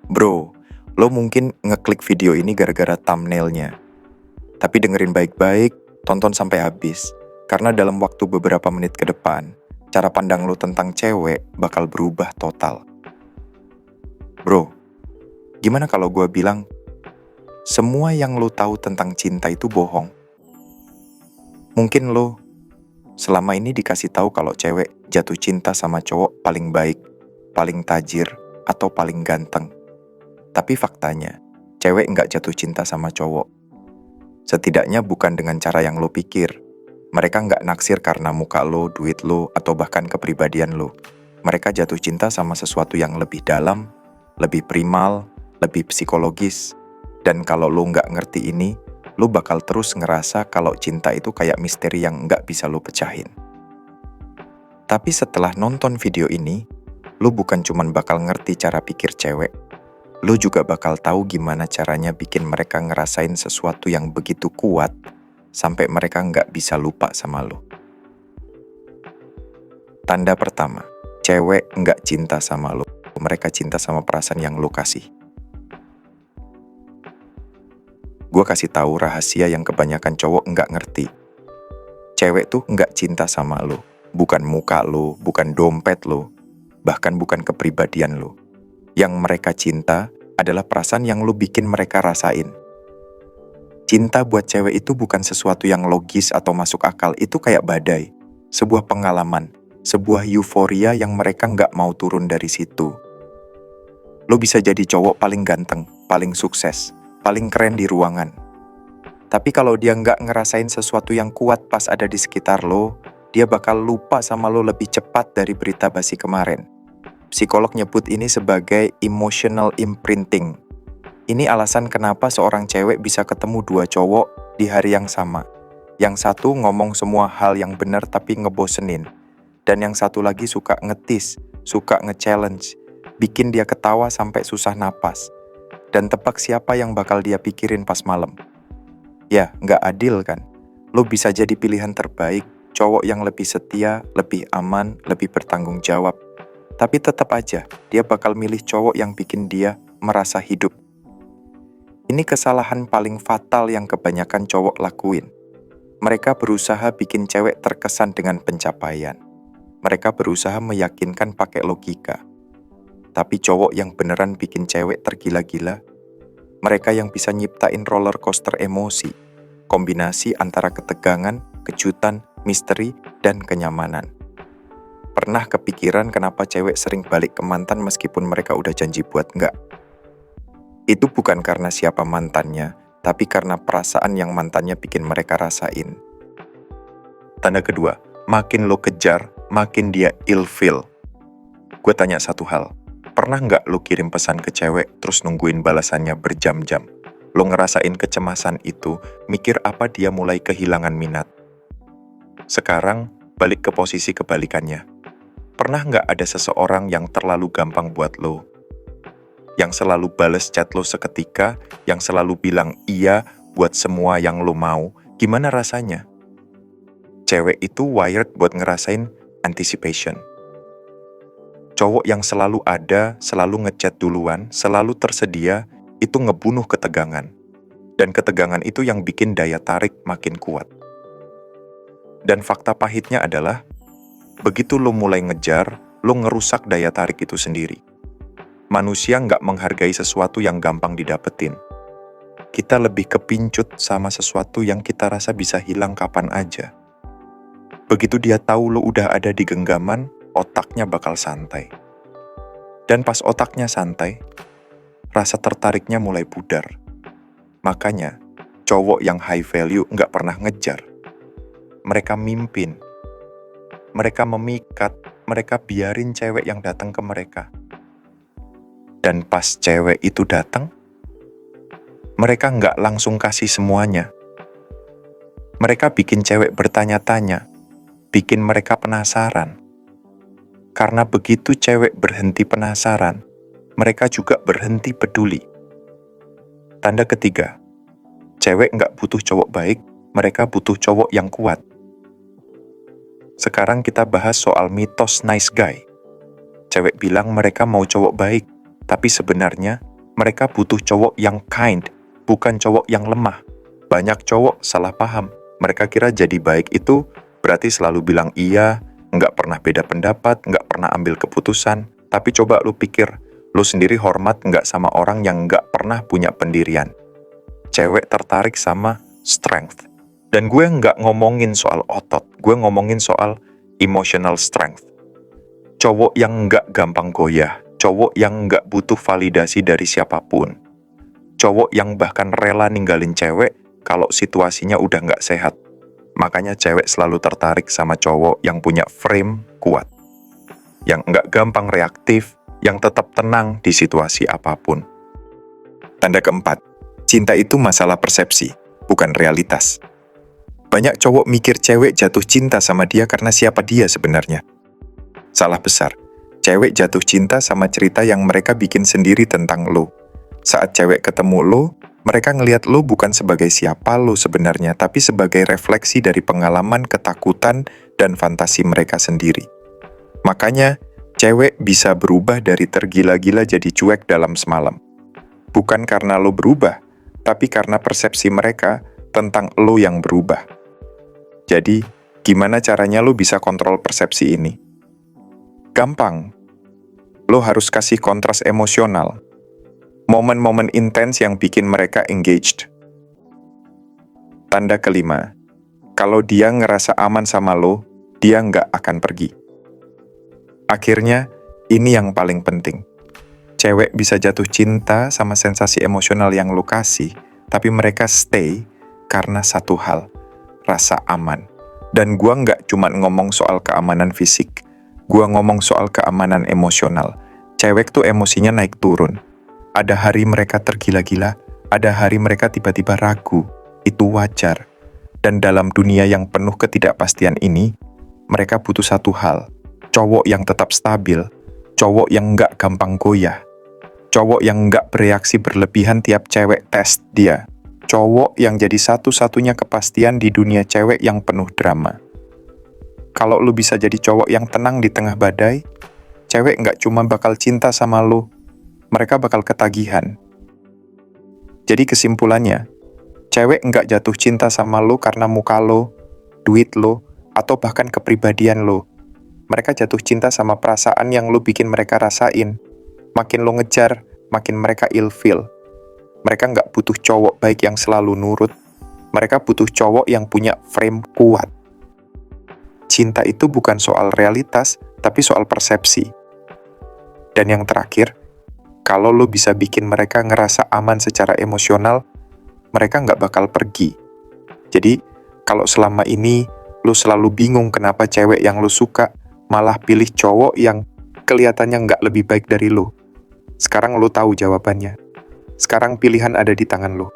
Bro, lo mungkin ngeklik video ini gara-gara thumbnailnya. Tapi dengerin baik-baik, tonton sampai habis. Karena dalam waktu beberapa menit ke depan, cara pandang lo tentang cewek bakal berubah total. Bro, gimana kalau gue bilang, semua yang lo tahu tentang cinta itu bohong? Mungkin lo selama ini dikasih tahu kalau cewek jatuh cinta sama cowok paling baik, paling tajir, atau paling ganteng. Tapi faktanya, cewek nggak jatuh cinta sama cowok. Setidaknya bukan dengan cara yang lo pikir. Mereka nggak naksir karena muka lo, duit lo, atau bahkan kepribadian lo. Mereka jatuh cinta sama sesuatu yang lebih dalam, lebih primal, lebih psikologis. Dan kalau lo nggak ngerti ini, lo bakal terus ngerasa kalau cinta itu kayak misteri yang nggak bisa lo pecahin. Tapi setelah nonton video ini, lo bukan cuman bakal ngerti cara pikir cewek, lo juga bakal tahu gimana caranya bikin mereka ngerasain sesuatu yang begitu kuat sampai mereka nggak bisa lupa sama lo. Tanda pertama, cewek nggak cinta sama lo. Mereka cinta sama perasaan yang lo kasih. Gue kasih tahu rahasia yang kebanyakan cowok nggak ngerti. Cewek tuh nggak cinta sama lo. Bukan muka lo, bukan dompet lo, bahkan bukan kepribadian lo. Yang mereka cinta adalah perasaan yang lo bikin mereka rasain. Cinta buat cewek itu bukan sesuatu yang logis atau masuk akal, itu kayak badai. Sebuah pengalaman, sebuah euforia yang mereka nggak mau turun dari situ. Lo bisa jadi cowok paling ganteng, paling sukses, paling keren di ruangan. Tapi kalau dia nggak ngerasain sesuatu yang kuat pas ada di sekitar lo, dia bakal lupa sama lo lebih cepat dari berita basi kemarin. Psikolog nyebut ini sebagai emotional imprinting. Ini alasan kenapa seorang cewek bisa ketemu dua cowok di hari yang sama. Yang satu ngomong semua hal yang benar tapi ngebosenin. Dan yang satu lagi suka ngetis, suka nge-challenge, bikin dia ketawa sampai susah napas. Dan tebak siapa yang bakal dia pikirin pas malam. Ya, nggak adil kan? Lo bisa jadi pilihan terbaik, cowok yang lebih setia, lebih aman, lebih bertanggung jawab. Tapi tetap aja, dia bakal milih cowok yang bikin dia merasa hidup. Ini kesalahan paling fatal yang kebanyakan cowok lakuin. Mereka berusaha bikin cewek terkesan dengan pencapaian. Mereka berusaha meyakinkan pakai logika. Tapi cowok yang beneran bikin cewek tergila-gila, mereka yang bisa nyiptain roller coaster emosi, kombinasi antara ketegangan, kejutan, misteri, dan kenyamanan. Pernah kepikiran kenapa cewek sering balik ke mantan meskipun mereka udah janji buat enggak? Itu bukan karena siapa mantannya, tapi karena perasaan yang mantannya bikin mereka rasain. Tanda kedua, makin lo kejar, makin dia ilfeel. Gue tanya satu hal, pernah nggak lo kirim pesan ke cewek terus nungguin balasannya berjam-jam? Lo ngerasain kecemasan itu, mikir apa dia mulai kehilangan minat. Sekarang, balik ke posisi kebalikannya. Pernah nggak ada seseorang yang terlalu gampang buat lo? Yang selalu bales chat lo seketika, yang selalu bilang iya buat semua yang lo mau, gimana rasanya? Cewek itu wired buat ngerasain anticipation. Cowok yang selalu ada, selalu ngechat duluan, selalu tersedia, itu ngebunuh ketegangan. Dan ketegangan itu yang bikin daya tarik makin kuat. Dan fakta pahitnya adalah, begitu lo mulai ngejar, lo ngerusak daya tarik itu sendiri. Manusia nggak menghargai sesuatu yang gampang didapetin. Kita lebih kepincut sama sesuatu yang kita rasa bisa hilang kapan aja. Begitu dia tahu lo udah ada di genggaman, otaknya bakal santai. Dan pas otaknya santai, rasa tertariknya mulai pudar. Makanya, cowok yang high value nggak pernah ngejar. Mereka mimpin. Mereka memikat, mereka biarin cewek yang datang ke mereka. Dan pas cewek itu datang, mereka nggak langsung kasih semuanya. Mereka bikin cewek bertanya-tanya, bikin mereka penasaran. Karena begitu cewek berhenti penasaran, mereka juga berhenti peduli. Tanda ketiga, cewek nggak butuh cowok baik, mereka butuh cowok yang kuat. Sekarang kita bahas soal mitos nice guy. Cewek bilang mereka mau cowok baik, tapi sebenarnya Mereka butuh cowok yang kind, bukan cowok yang lemah. Banyak cowok salah paham. Mereka kira jadi baik itu berarti selalu bilang iya, nggak pernah beda pendapat, nggak pernah ambil keputusan. Tapi coba lu pikir, lu sendiri hormat nggak sama orang yang nggak pernah punya pendirian. Cewek tertarik sama strength. Dan gue nggak ngomongin soal otot, gue ngomongin soal emotional strength. Cowok yang nggak gampang goyah, cowok yang nggak butuh validasi dari siapapun. Cowok yang bahkan rela ninggalin cewek kalau situasinya udah nggak sehat. Makanya cewek selalu tertarik sama cowok yang punya frame kuat. Yang nggak gampang reaktif, yang tetap tenang di situasi apapun. Tanda keempat, cinta itu masalah persepsi, bukan realitas. Banyak cowok mikir cewek jatuh cinta sama dia karena siapa dia sebenarnya. Salah besar. Cewek jatuh cinta sama cerita yang mereka bikin sendiri tentang lo. Saat cewek ketemu lo, mereka ngelihat lo bukan sebagai siapa lo sebenarnya, tapi sebagai refleksi dari pengalaman, ketakutan, dan fantasi mereka sendiri. Makanya, cewek bisa berubah dari tergila-gila jadi cuek dalam semalam. Bukan karena lo berubah, tapi karena persepsi mereka tentang lo yang berubah. Jadi, gimana caranya lo bisa kontrol persepsi ini? Gampang. Lo harus kasih kontras emosional. Momen-momen intens yang bikin mereka engaged. Tanda kelima, kalau dia ngerasa aman sama lo, dia nggak akan pergi. Akhirnya, ini yang paling penting. Cewek bisa jatuh cinta sama sensasi emosional yang lo kasih, tapi mereka stay karena satu hal, rasa aman. Dan gua nggak cuma ngomong soal keamanan fisik, gua ngomong soal keamanan emosional. Cewek tuh emosinya naik turun. Ada hari mereka tergila-gila, ada hari mereka tiba-tiba ragu. Itu wajar. Dan dalam dunia yang penuh ketidakpastian ini, mereka butuh satu hal. Cowok yang tetap stabil, cowok yang nggak gampang goyah, cowok yang nggak bereaksi berlebihan tiap cewek tes dia. Cowok yang jadi satu-satunya kepastian di dunia cewek yang penuh drama. Kalau lu bisa jadi cowok yang tenang di tengah badai, cewek nggak cuma bakal cinta sama lu, mereka bakal ketagihan. Jadi kesimpulannya, cewek nggak jatuh cinta sama lu karena muka lu, duit lu, atau bahkan kepribadian lu. Mereka jatuh cinta sama perasaan yang lu bikin mereka rasain. Makin lu ngejar, makin mereka ilfeel. Mereka nggak butuh cowok baik yang selalu nurut. Mereka butuh cowok yang punya frame kuat. Cinta itu bukan soal realitas, tapi soal persepsi. Dan yang terakhir, kalau lo bisa bikin mereka ngerasa aman secara emosional, mereka nggak bakal pergi. Jadi, kalau selama ini lo selalu bingung kenapa cewek yang lo suka malah pilih cowok yang kelihatannya nggak lebih baik dari lo, sekarang lo tahu jawabannya. Sekarang pilihan ada di tangan lo.